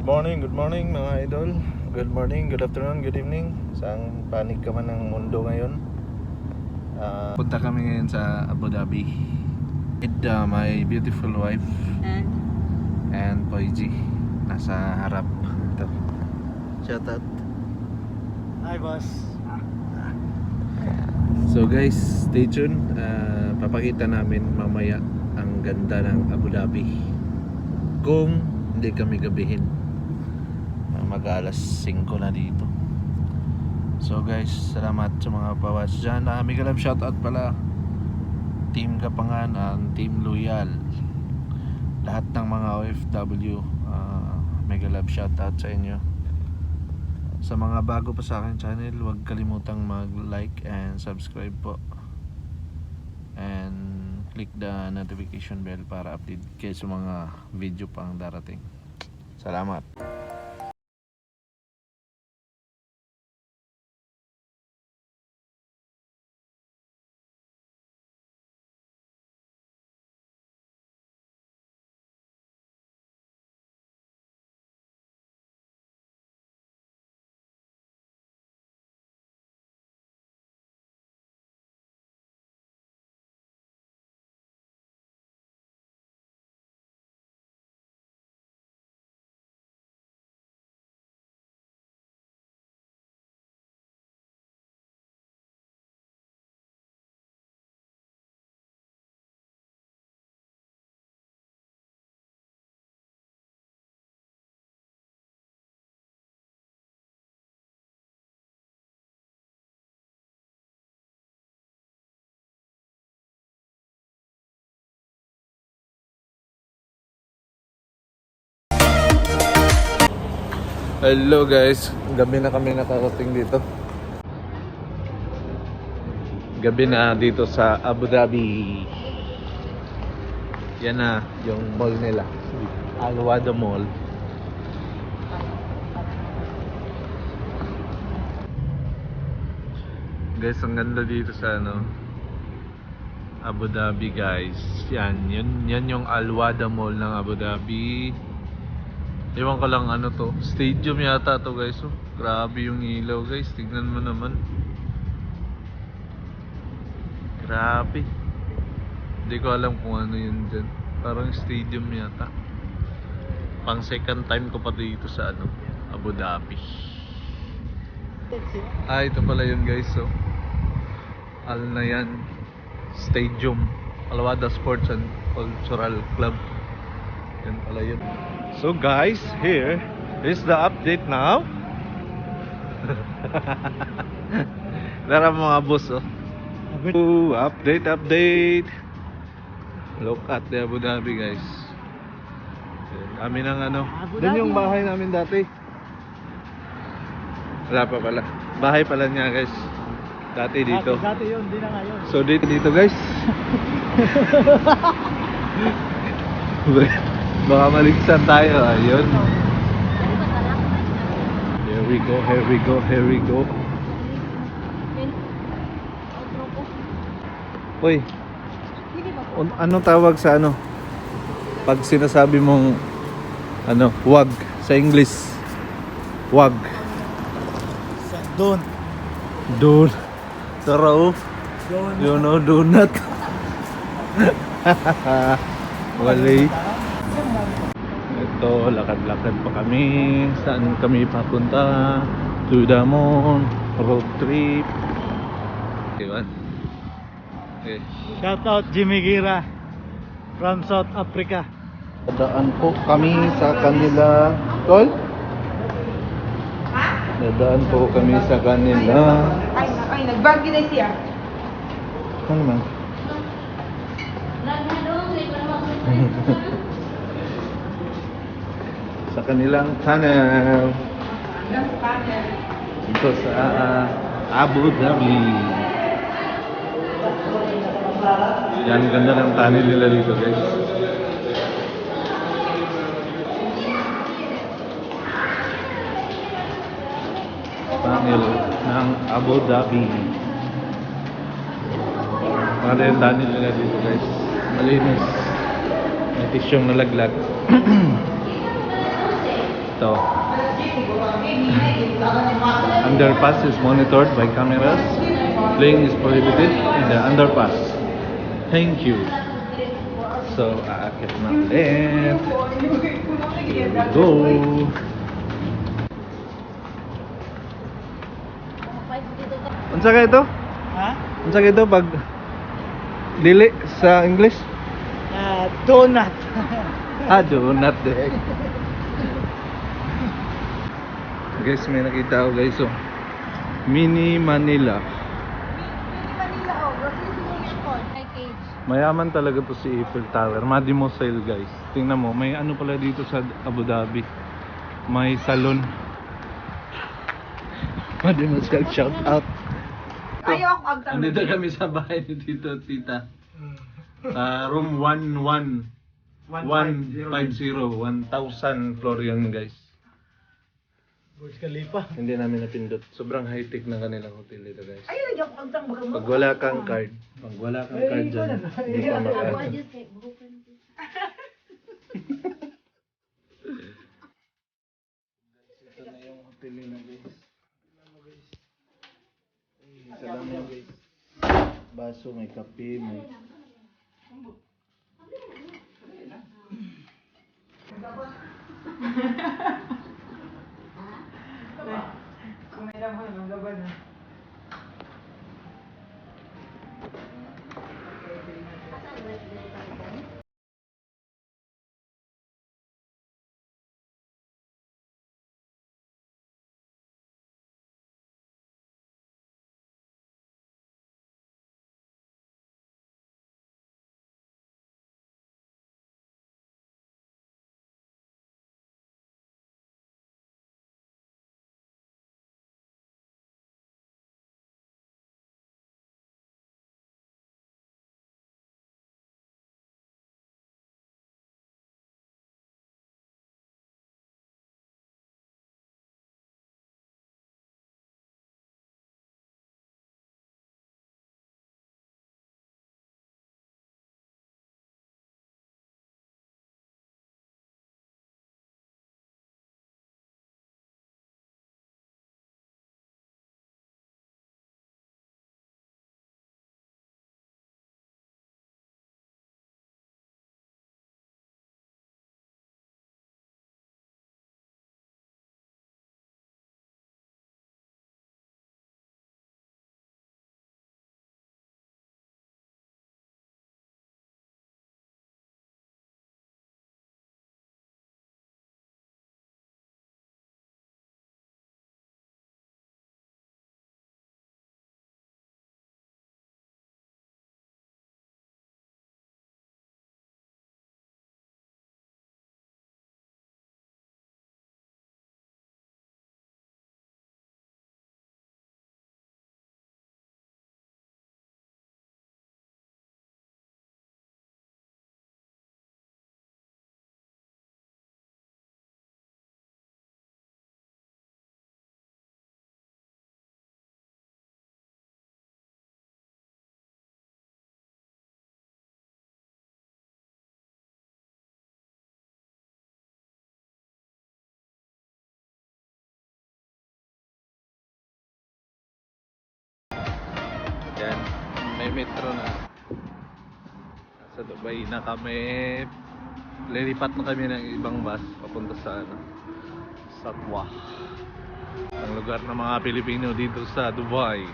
Good morning mga idol. Good morning, good afternoon, good evening. Saang panig ka man ng mundo ngayon. Punta kami ngayon sa Abu Dhabi with my beautiful wife and Poiji. Nasa harap. Ito. Shout out. Hi boss. So guys, stay tuned. Papakita namin mamaya ang ganda ng Abu Dhabi kung hindi kami gabihin. Mag-alas 5 na dito. So guys, salamat sa mga pa-watch dyan. Mega love shoutout pala Team Gapanganan, Team Loyal, lahat ng mga OFW. Mega love shoutout sa inyo. Sa mga bago pa sa akin channel, huwag kalimutang mag-like and subscribe po, and click the notification bell para update kayo sa mga video pang darating. Salamat. Hello guys, gabi na kami nakarating dito. Gabi na dito sa Abu Dhabi. Yan na yung mall nila, Al Wada Mall. Guys, ang ganda dito sa Abu Dhabi guys. Yan yung Al Wada Mall ng Abu Dhabi. Ewan ko lang to, stadium yata to guys. Oh, grabe yung ilaw guys, tignan mo naman. Grabe. Hindi ko alam kung ano yun dyan. Parang stadium yata. Pang second time ko pa dito sa Abu Dhabi. Ito pala yun guys. So, Al Nayan Stadium, Al Wada Sports and Cultural Club. Yan pala yun. So guys, here is the update now. Dara mga boss, oh. Update. Look at the Abu Dhabi guys. Kami ng doon yung bahay namin dati. Wala pa pala. Bahay pala niya guys. Dati dito. Dati yun, di na ngayon. So dito guys. Baka maligsan tayo. Ayun. Here we go. Uy, anong tawag sa pag sinasabi mong wag sa English? Wag. Don't. Taro. You know, do not. Wali. Ito, lakad-lakad pa kami. Saan kami papunta? To the moon. Road trip. Okay. Shout out Jimmy Gira from South Africa. Dadaan po kami sa kanila. Tol? Dadaan po kami sa kanila. Ay, nagbagi na siya. Ano man? Sa kanilang tunnel. Ito sa Abu Dhabi. Yan, ganda ng tunnel nila dito guys. Tunnel ng Abu Dhabi. Maganda yung tunnel nila dito guys. Malinis. May tisyong nalaglag. Ito. Underpass is monitored by cameras. Playing is prohibited in the underpass. Thank you. So, aakit na ulit. Here we go. Unsa ka ito? Ha? Unsa ka ito pag dili sa English? Donut. Donut de. Guys, may nakita ako guys, oh. Mini Manila. Mayaman talaga to si Eiffel Tower. Mademoiselle guys. Tingnan mo, may ano pala dito sa Abu Dhabi. May salon. Mademoiselle, shout out. Ayaw ako agtang. Andito kami sa bahay ni Tito at Tita. Room 110, 1,000 floor yun guys. Burj Khalifa. Hindi namin napindot. Sobrang high-tech ng kanilang hotel dito guys. Ayaw lagi ako agtang. Pag wala kang card dyan, hindi ka makaano. Ito na yung hotel nila guys. Salamat guys. Baso, may kape, may... Kumain mo ng laban na. Yan, may metro na. Sa Dubai na kami. Lilipat na kami ng ibang bus papunta sa Satwa. Ang lugar ng mga Pilipino dito sa Dubai.